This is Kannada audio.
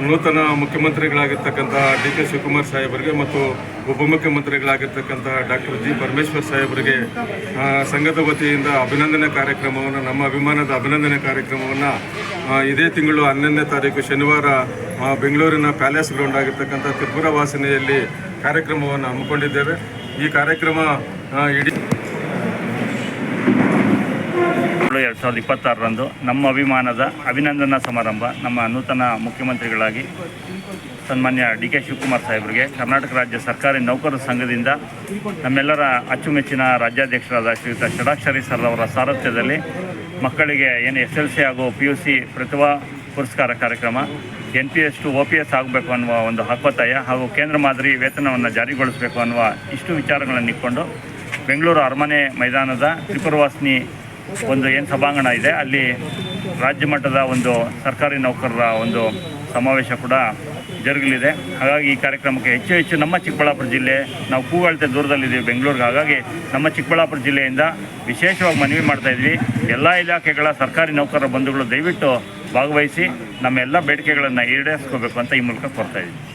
ನೂತನ ಮುಖ್ಯಮಂತ್ರಿಗಳಾಗಿರ್ತಕ್ಕಂಥ ಡಿ ಕೆ ಶಿವಕುಮಾರ್ ಸಾಹೇಬರಿಗೆ ಮತ್ತು ಉಪಮುಖ್ಯಮಂತ್ರಿಗಳಾಗಿರ್ತಕ್ಕಂಥ ಡಾಕ್ಟರ್ ಜಿ ಪರಮೇಶ್ವರ್ ಸಾಹೇಬರಿಗೆ ಸಂಘದ ವತಿಯಿಂದ ಅಭಿನಂದನೆ ಕಾರ್ಯಕ್ರಮವನ್ನು, ನಮ್ಮ ಅಭಿಮಾನದ ಅಭಿನಂದನೆ ಕಾರ್ಯಕ್ರಮವನ್ನು ಇದೇ ತಿಂಗಳು 11ನೇ ತಾರೀಕು ಶನಿವಾರ ಬೆಂಗಳೂರಿನ ಪ್ಯಾಲೇಸ್ ಗ್ರೌಂಡ್ ಆಗಿರ್ತಕ್ಕಂಥ ತ್ರಿಪುರ ವಾಸನೆಯಲ್ಲಿ ಕಾರ್ಯಕ್ರಮವನ್ನು ಹಮ್ಮಿಕೊಂಡಿದ್ದೇವೆ. ಈ ಕಾರ್ಯಕ್ರಮ ಇಡೀ 2026ರಂದು ನಮ್ಮ ಅಭಿಮಾನದ ಅಭಿನಂದನಾ ಸಮಾರಂಭ ನಮ್ಮ ನೂತನ ಮುಖ್ಯಮಂತ್ರಿಗಳಾಗಿ ಸನ್ಮಾನ್ಯ ಡಿ ಕೆ ಶಿವಕುಮಾರ್ ಸಾಹೇಬರಿಗೆ ಕರ್ನಾಟಕ ರಾಜ್ಯ ಸರ್ಕಾರಿ ನೌಕರರ ಸಂಘದಿಂದ ನಮ್ಮೆಲ್ಲರ ಅಚ್ಚುಮೆಚ್ಚಿನ ರಾಜ್ಯಾಧ್ಯಕ್ಷರಾದ ಶ್ರೀಯುತ ಷಡಾಕ್ಷರಿ ಸರ್ ಅವರ ಸಾರಥ್ಯದಲ್ಲಿ ಮಕ್ಕಳಿಗೆ SLC ಹಾಗೂ PUC ಪ್ರತಿಭಾ ಪುರಸ್ಕಾರ ಕಾರ್ಯಕ್ರಮ, NPS to OPS ಆಗಬೇಕು ಅನ್ನುವ ಒಂದು ಹಕ್ಕೊತ್ತಾಯ ಹಾಗೂ ಕೇಂದ್ರ ಮಾದರಿ ವೇತನವನ್ನು ಜಾರಿಗೊಳಿಸಬೇಕು ಅನ್ನುವ ಇಷ್ಟು ವಿಚಾರಗಳನ್ನು ಇಟ್ಕೊಂಡು ಬೆಂಗಳೂರು ಅರಮನೆ ಮೈದಾನದ ತ್ರಿಪುರವಾಸಿನಿ ಒಂದು ಸಭಾಂಗಣ ಇದೆ, ಅಲ್ಲಿ ರಾಜ್ಯ ಮಟ್ಟದ ಒಂದು ಸರ್ಕಾರಿ ನೌಕರರ ಒಂದು ಸಮಾವೇಶ ಕೂಡ ಜರುಗಲಿದೆ. ಹಾಗಾಗಿ ಈ ಕಾರ್ಯಕ್ರಮಕ್ಕೆ ಹೆಚ್ಚು ನಮ್ಮ ಚಿಕ್ಕಬಳ್ಳಾಪುರ ಜಿಲ್ಲೆ, ನಾವು ಕೂಗಳತೆ ದೂರದಲ್ಲಿದ್ದೀವಿ ಬೆಂಗಳೂರಿಗೆ, ಹಾಗಾಗಿ ನಮ್ಮ ಚಿಕ್ಕಬಳ್ಳಾಪುರ ಜಿಲ್ಲೆಯಿಂದ ವಿಶೇಷವಾಗಿ ಮನವಿ ಮಾಡ್ತಾಯಿದ್ವಿ, ಎಲ್ಲ ಇಲಾಖೆಗಳ ಸರ್ಕಾರಿ ನೌಕರರ ಬಂಧುಗಳು ದಯವಿಟ್ಟು ಭಾಗವಹಿಸಿ ನಮ್ಮೆಲ್ಲ ಬೇಡಿಕೆಗಳನ್ನು ಈಡೇರಿಸ್ಕೋಬೇಕು ಅಂತ ಈ ಮೂಲಕ ಕೋರ್ತಾಯಿದ್ವಿ.